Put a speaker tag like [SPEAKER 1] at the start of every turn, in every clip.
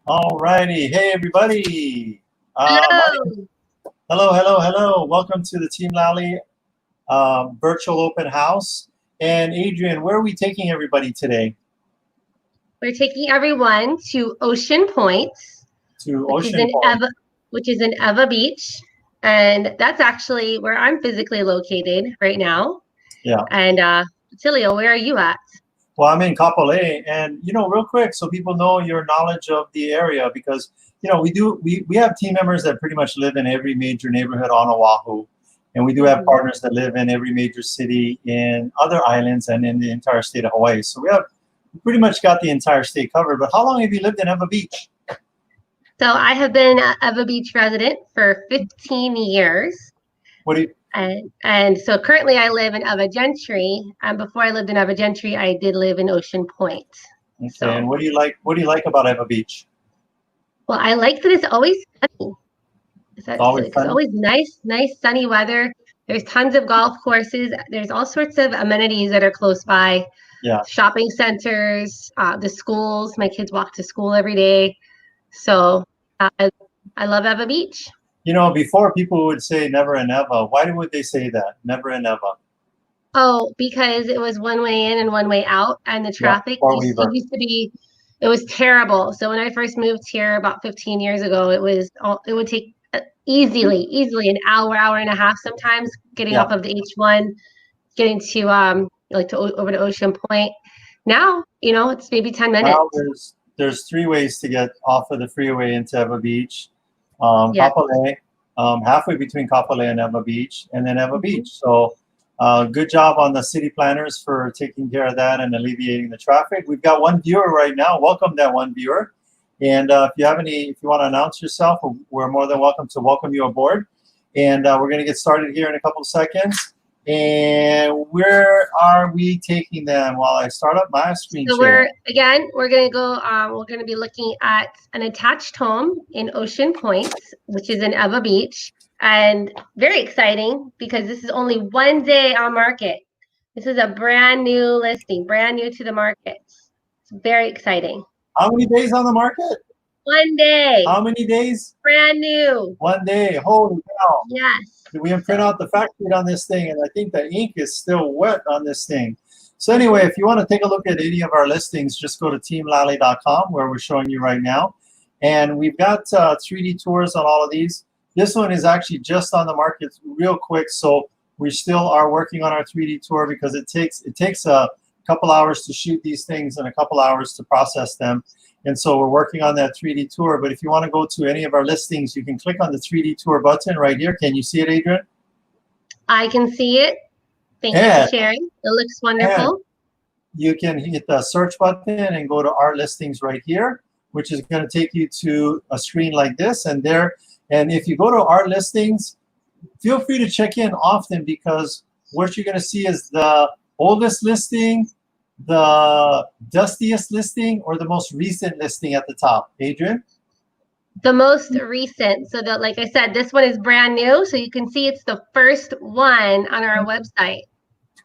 [SPEAKER 1] All righty. Hey, everybody.
[SPEAKER 2] Hello.
[SPEAKER 1] Hello. Welcome to the Team Lally virtual open house. And Adrian, where are we taking everybody today?
[SPEAKER 2] We're taking everyone to Ocean Point,
[SPEAKER 1] To
[SPEAKER 2] which is
[SPEAKER 1] Ocean
[SPEAKER 2] in
[SPEAKER 1] Point.
[SPEAKER 2] Eva, which is in Eva Beach, and that's actually where I'm physically located right now.
[SPEAKER 1] Yeah.
[SPEAKER 2] And Tilio, where are you at?
[SPEAKER 1] Well, I'm in Kapolei, and real quick, so people know your knowledge of the area, because we have team members that pretty much live in every major neighborhood on Oahu, and we do have partners that live in every major city in other islands and in the entire state of Hawaii. So we pretty much got the entire state covered. But how long have you lived in Eva Beach?
[SPEAKER 2] So I have been an Eva Beach resident for 15 years.
[SPEAKER 1] What do you?
[SPEAKER 2] And so currently I live in Eva Gentry. And before I lived in Eva Gentry, I did live in Ocean Point.
[SPEAKER 1] Okay, so, and what do you like? What do you like about Eva Beach?
[SPEAKER 2] Well, I like that it's always sunny. It's always nice sunny weather. There's tons of golf courses. There's all sorts of amenities that are close by.
[SPEAKER 1] Yeah.
[SPEAKER 2] Shopping centers, the schools. My kids walk to school every day. So I love Eva Beach.
[SPEAKER 1] Before people would say never and ever. Why would they say that? Never and ever.
[SPEAKER 2] Oh, because it was one way in and one way out, and the traffic used to be, it was terrible. So when I first moved here about 15 years ago, it would take easily an hour and a half sometimes getting off of the H1, getting to over to Ocean Point. Now, it's maybe 10 minutes.
[SPEAKER 1] Now there's 3 ways to get off of the freeway into Eva Beach. Kapolei, halfway between Kapolei and Eva Beach, and then Eva Beach. So good job on the city planners for taking care of that and alleviating the traffic. We've got one viewer right now. Welcome that one viewer. And if you want to announce yourself, we're more than welcome to welcome you aboard. And we're going to get started here in a couple of seconds. And where are we taking them while I start up my screen share?
[SPEAKER 2] So we're going to go, we're going to be looking at an attached home in Ocean Point, which is in Eva Beach. And very exciting because this is only one day on market. This is a brand new listing, brand new to the market. It's very exciting.
[SPEAKER 1] How many days on the market?
[SPEAKER 2] 1 day.
[SPEAKER 1] How many days?
[SPEAKER 2] Brand new.
[SPEAKER 1] 1 day. Holy cow.
[SPEAKER 2] Yes.
[SPEAKER 1] We can print out the fact sheet on this thing, and I think the ink is still wet on this thing. So anyway, if you want to take a look at any of our listings, just go to teamlally.com, where we're showing you right now. And we've got 3D tours on all of these. This one is actually just on the market real quick, so we still are working on our 3D tour because it takes a couple hours to shoot these things and a couple hours to process them. And so we're working on that 3D tour. But if you want to go to any of our listings, you can click on the 3D tour button right here. Can you see it, Adrian?
[SPEAKER 2] I can see it. Thank you for sharing. It looks wonderful.
[SPEAKER 1] You can hit the search button and go to our listings right here, which is going to take you to a screen like this. And if you go to our listings, feel free to check in often, because what you're going to see is the oldest listing, the dustiest listing, or the most recent listing at the top. Adrian?
[SPEAKER 2] The most recent. So that, like I said, this one is brand new. So you can see it's the first one on our website.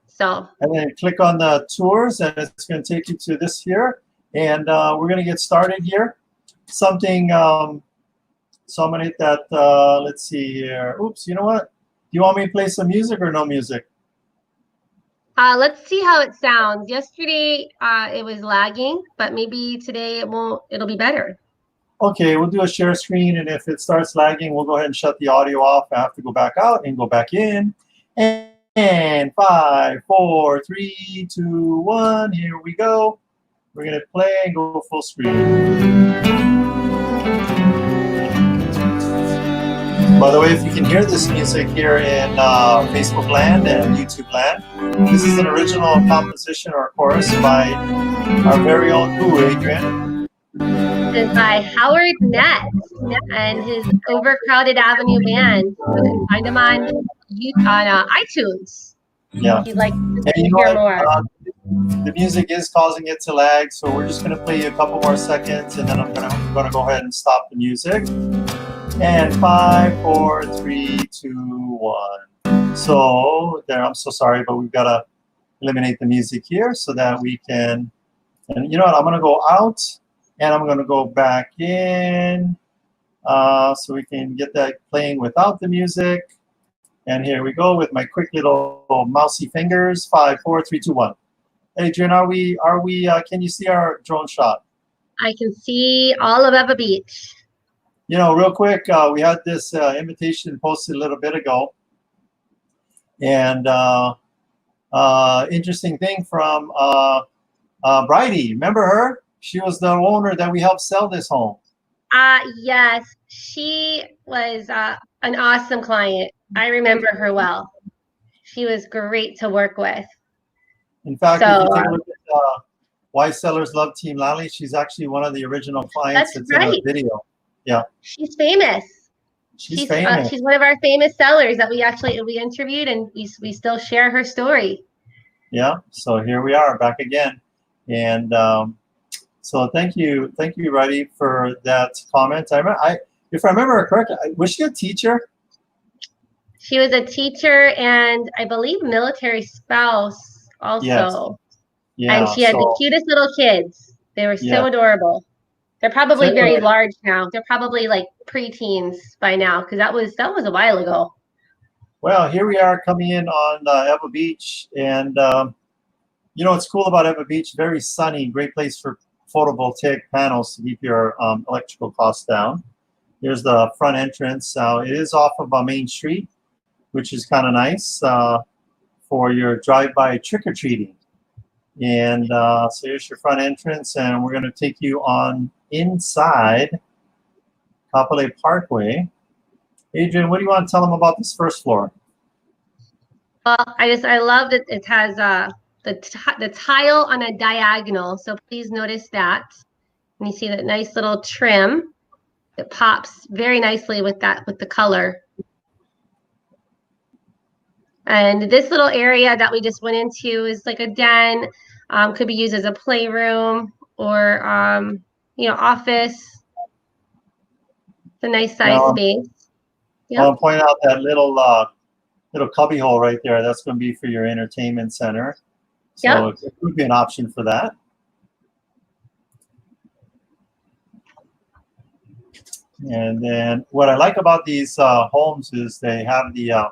[SPEAKER 2] So. And
[SPEAKER 1] then click on the tours, and it's going to take you to this here. And we're going to get started here. So I'm going to hit that. Let's see here. Oops, you know what? Do you want me to play some music or no music?
[SPEAKER 2] Let's see how it sounds. Yesterday, it was lagging, but maybe today it'll be better.
[SPEAKER 1] Okay, we'll do a share screen, and if it starts lagging, we'll go ahead and shut the audio off. I have to go back out and go back in. And 5, 4, 3, 2, 1, here we go. We're gonna play and go full screen. By the way, if you can hear this music here in Facebook land and YouTube land, this is an original composition or chorus by our very own Adrian.
[SPEAKER 2] This is by Howard Nett and his Overcrowded Avenue Band. You can find him on iTunes.
[SPEAKER 1] Yeah.
[SPEAKER 2] If you'd like to hear more.
[SPEAKER 1] The music is causing it to lag, so we're just going to play you a couple more seconds, and then I'm going to go ahead and stop the music. And 5, 4, 3, 2, 1. So there, I'm so sorry, but we've got to eliminate the music here so that we can. And you know what? I'm going to go out And I'm going to go back in so we can get that playing without the music. And here we go with my quick little mousy fingers. 5, 4, 3, 2, 1. Adrian, can you see our drone shot?
[SPEAKER 2] I can see all of Eva Beach.
[SPEAKER 1] You know, real quick, we had this invitation posted a little bit ago. And interesting thing from Bridie. Remember her? She was the owner that we helped sell this home.
[SPEAKER 2] Yes, she was an awesome client. I remember her well. She was great to work with.
[SPEAKER 1] In fact, if you take a look at Why Sellers Love Team Lally, she's actually one of the original clients that's in our video. Yeah.
[SPEAKER 2] She's famous.
[SPEAKER 1] She's famous.
[SPEAKER 2] She's one of our famous sellers that we interviewed, and we still share her story.
[SPEAKER 1] Yeah. So here we are back again, and so thank you, Reddy, for that comment. If I remember correctly, was she a teacher?
[SPEAKER 2] She was a teacher and I believe military spouse also.
[SPEAKER 1] Yes. Yeah.
[SPEAKER 2] And she had the cutest little kids. They were so adorable. They're probably very large now. They're probably like preteens by now because that was a while ago.
[SPEAKER 1] Well, here we are coming in on Eva Beach, and you know what's cool about Eva Beach? Very sunny, great place for photovoltaic panels to keep your electrical costs down. Here's the front entrance. It is off of Main Street, which is kind of nice for your drive-by trick-or-treating. And so here's your front entrance, and we're going to take you on inside Kapolei Parkway. Adrian, what do you want to tell them about this first floor?
[SPEAKER 2] Well, I love that it has the tile on a diagonal, so please notice that. And you see that nice little trim. It pops very nicely with the color. And this little area that we just went into is like a den. Could be used as a playroom or you know, office. It's a nice size space. Yep.
[SPEAKER 1] I'll point out that little cubby hole right there. That's going to be for your entertainment center. So it would be an option for that. And then what I like about these homes is they have the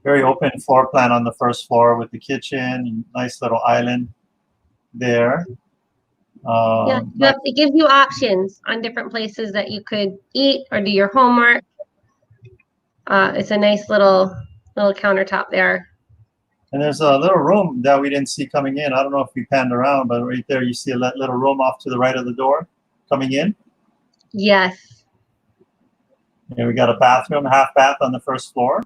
[SPEAKER 1] very open floor plan on the first floor with the kitchen, nice little island there.
[SPEAKER 2] It gives you options on different places that you could eat or do your homework. It's a nice little countertop there.
[SPEAKER 1] And there's a little room that we didn't see coming in. I don't know if we panned around, but right there you see a little room off to the right of the door coming in.
[SPEAKER 2] Yes.
[SPEAKER 1] And we got a bathroom, half bath on the first floor.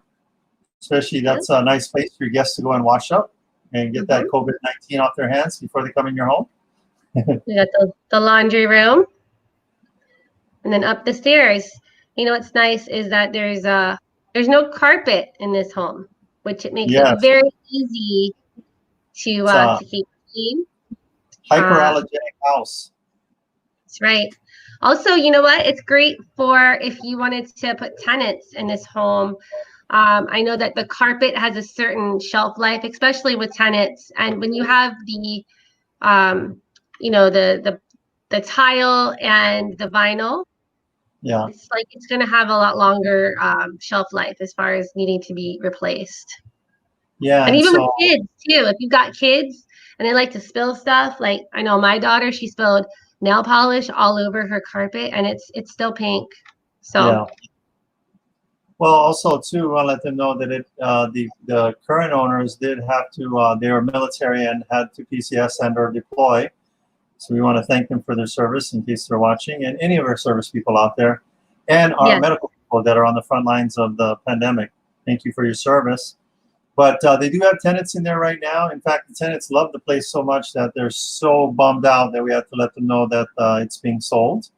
[SPEAKER 1] Especially that's a nice place for your guests to go and wash up and get that COVID-19 off their hands before they come in your home.
[SPEAKER 2] We got the laundry room. And then up the stairs. You know what's nice is that there's no carpet in this home, which it makes it very easy to keep clean.
[SPEAKER 1] Hyperallergenic house.
[SPEAKER 2] That's right. Also, you know what? It's great for if you wanted to put tenants in this home. I know that the carpet has a certain shelf life, especially with tenants. And when you have the, you know, the tile and the vinyl, it's like it's going to have a lot longer shelf life as far as needing to be replaced. Yeah, and even with kids too. If you've got kids and they like to spill stuff, like I know my daughter, she spilled nail polish all over her carpet, and it's still pink. So.
[SPEAKER 1] Well, also too, I want to let them know that the current owners did have to. They were military and had to PCS and/or deploy. So we want to thank them for their service in case they're watching, and any of our service people out there, and our medical people that are on the front lines of the pandemic. Thank you for your service. But they do have tenants in there right now. In fact, the tenants love the place so much that they're so bummed out that we have to let them know that it's being sold.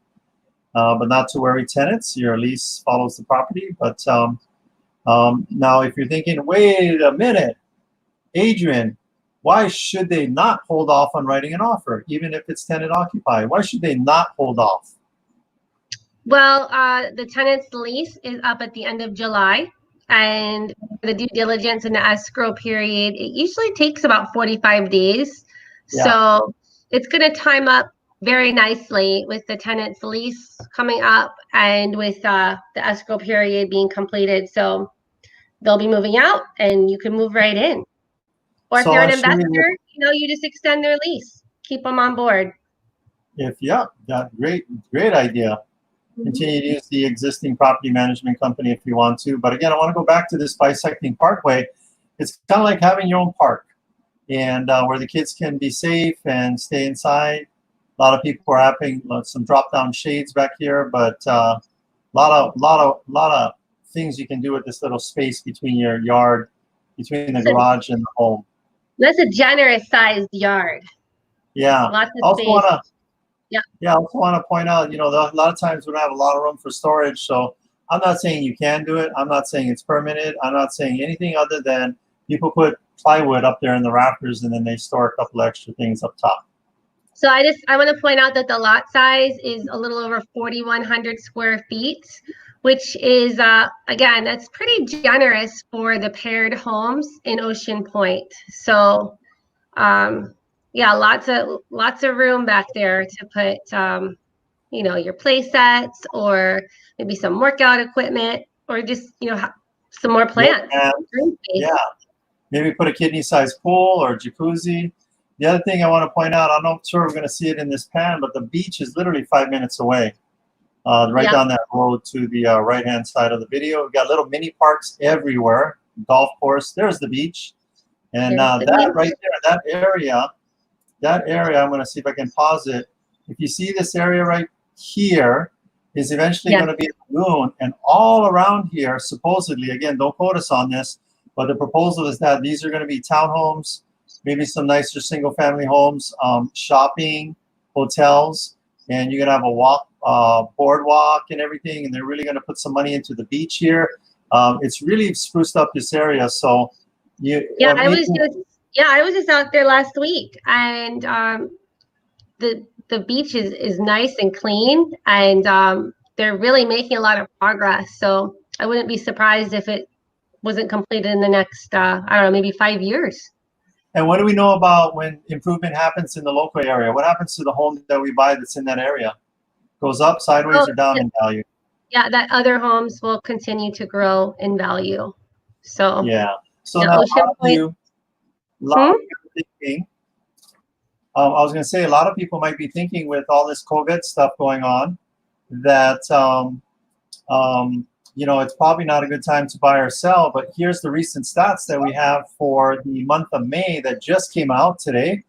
[SPEAKER 1] But not to worry, tenants, your lease follows the property. But now if you're thinking, wait a minute, Adrian, why should they not hold off on writing an offer, even if it's tenant occupied? Why should they not hold off?
[SPEAKER 2] Well, the tenant's lease is up at the end of July. And the due diligence and the escrow period, it usually takes about 45 days. Yeah. So it's going to time up very nicely with the tenant's lease coming up and with the escrow period being completed. So they'll be moving out and you can move right in. Or if
[SPEAKER 1] So
[SPEAKER 2] you're an
[SPEAKER 1] I'll show
[SPEAKER 2] investor,
[SPEAKER 1] you,
[SPEAKER 2] you just extend their lease, keep them on board.
[SPEAKER 1] yeah, that great idea. Continue to use the existing property management company if you want to. But again, I want to go back to this bisecting parkway. It's kind of like having your own park, and where the kids can be safe and stay inside. A lot of people are having some drop-down shades back here, but a lot of things you can do with this little space between your yard, between the garage and the home.
[SPEAKER 2] That's a generous sized yard.
[SPEAKER 1] Yeah.
[SPEAKER 2] Lots of space.
[SPEAKER 1] Yeah, I also want to point out, a lot of times we don't have a lot of room for storage. So I'm not saying you can do it. I'm not saying it's permitted. I'm not saying anything other than people put plywood up there in the rafters and then they store a couple extra things up top.
[SPEAKER 2] So I want to point out that the lot size is a little over 4,100 square feet, which is, again, that's pretty generous for the paired homes in Ocean Pointe. So, yeah, lots of room back there to put, your play sets or maybe some workout equipment or just, some more plants.
[SPEAKER 1] Yeah, maybe put a kidney-sized pool or jacuzzi. The other thing I want to point out, I'm not sure we're going to see it in this pan, but the beach is literally 5 minutes away, down that road to the right-hand side of the video. We've got little mini parks everywhere, golf course. There's the beach. And that right there, that area, I'm going to see if I can pause it. If you see this area right here, is eventually going to be a lagoon. And all around here, supposedly, again, don't quote us on this, but the proposal is that these are going to be townhomes, maybe some nicer single-family homes, shopping, hotels, and you're going to have a boardwalk and everything, and they're really going to put some money into the beach here. It's really spruced up this area, so
[SPEAKER 2] I was just out there last week, and the beach is nice and clean, and they're really making a lot of progress. So I wouldn't be surprised if it wasn't completed in the next, I don't know, maybe 5 years.
[SPEAKER 1] And what do we know about when improvement happens in the local area? What happens to the home that we buy that's in that area? Goes up, sideways, or down in value?
[SPEAKER 2] Yeah, that other homes will continue to grow in value. So
[SPEAKER 1] yeah. So now a lot of people thinking, I was going to say, a lot of people might be thinking with all this COVID stuff going on that, it's probably not a good time to buy or sell. But here's the recent stats that we have for the month of May that just came out today.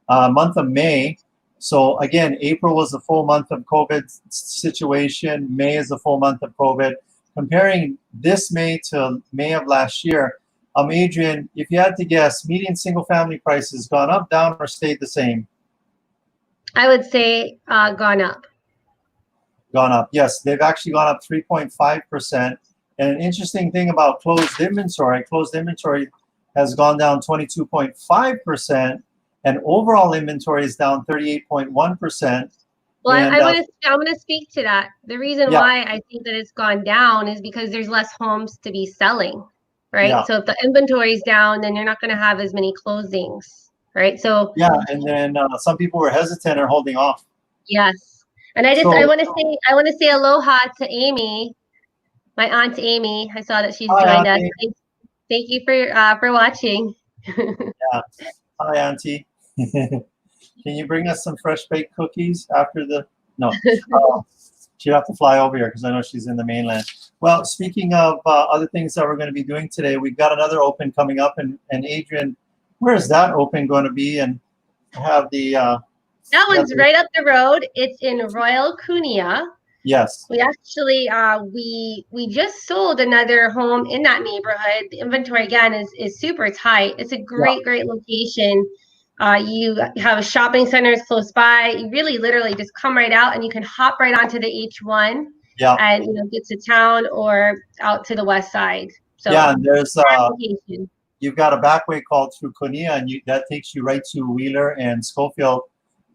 [SPEAKER 1] Month of May. So again, April was the full month of COVID situation. May is the full month of COVID. Comparing this May to May of last year, Adrian, if you had to guess, median single-family prices gone up, down, or stayed the same?
[SPEAKER 2] I would say gone up.
[SPEAKER 1] Gone up. Yes, they've actually gone up 3.5%. And an interesting thing about closed inventory has gone down 22.5%, and overall inventory is down 38.1%.
[SPEAKER 2] Well, I want to speak to that. The reason why I think that it's gone down is because there's less homes to be selling, right? Yeah. So if the inventory is down, then you're not going to have as many closings, right? So
[SPEAKER 1] and then some people were hesitant or holding off.
[SPEAKER 2] Yes. And I want to say aloha to Amy, my aunt Amy. I saw that she's joined us. Thank you for watching.
[SPEAKER 1] Yeah. Hi, Auntie. Can you bring us some fresh baked cookies after the? No. She'll have to fly over here because I know she's in the mainland. Well, speaking of other things that we're going to be doing today, we've got another open coming up, and Adrian, where is that open going to be? And have the
[SPEAKER 2] that one's right up the road. It's in Royal Kunia.
[SPEAKER 1] Yes.
[SPEAKER 2] We actually we just sold another home in that neighborhood. The inventory again is super tight. It's a great location. You have shopping centers close by. You really literally just come right out and you can hop right onto the H1 and get to town or out to the west side. So
[SPEAKER 1] and there's you've got a back way called through Kunia, and that takes you right to Wheeler and Schofield,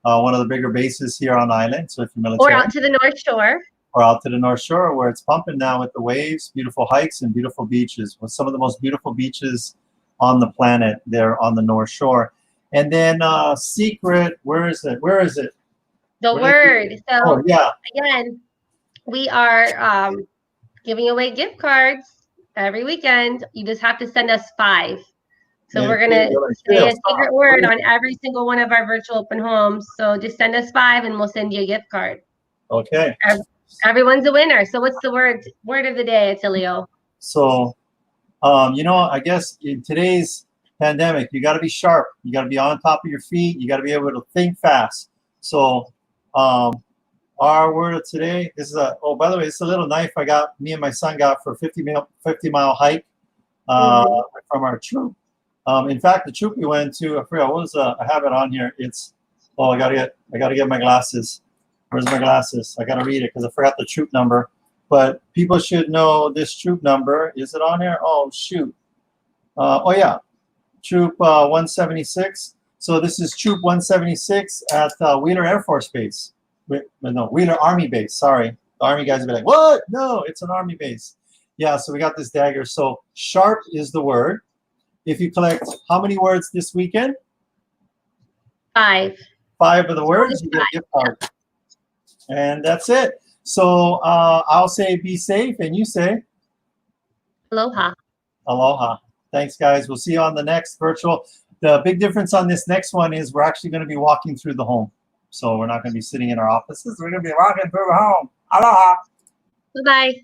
[SPEAKER 1] one of the bigger bases here on the island. So if you're military,
[SPEAKER 2] or out to the North Shore.
[SPEAKER 1] Or out to the North Shore, where it's pumping now with the waves, beautiful hikes, and beautiful beaches. With some of the most beautiful beaches on the planet there on the North Shore. And then Secret, where is it?
[SPEAKER 2] The word. So
[SPEAKER 1] oh, yeah.
[SPEAKER 2] again, we are giving away gift cards every weekend. You just have to send us 5. So we're gonna say a secret word on every single one of our virtual open homes. So just send us 5 and we'll send you a gift card.
[SPEAKER 1] Okay.
[SPEAKER 2] Everyone's a winner. So what's the word of the day, Atilio?
[SPEAKER 1] So, you know, I guess in today's pandemic, you got to be sharp. You got to be on top of your feet. You got to be able to think fast. So, our word of today is oh, by the way, it's a little knife me and my son got for a 50-mile hike from our troop. In fact, the troop we went to, I forgot what was I have it on here. It's I gotta get my glasses. Where's my glasses? I gotta read it because I forgot the troop number. But people should know this troop number. Is it on here? Oh shoot. Oh yeah, troop 176. So this is troop 176 at Wheeler Air Force Base. No, Wheeler Army Base. Sorry, the Army guys will be like, what? No, it's an Army base. Yeah. So we got this dagger. So sharp is the word. If you collect how many words this weekend?
[SPEAKER 2] 5.
[SPEAKER 1] 5 of the words, you get a gift card. And that's it. So I'll say be safe, and you say?
[SPEAKER 2] Aloha.
[SPEAKER 1] Aloha. Thanks, guys. We'll see you on the next virtual. The big difference on this next one is we're actually going to be walking through the home. So we're not going to be sitting in our offices. We're going to be walking through the home. Aloha.
[SPEAKER 2] Bye-bye.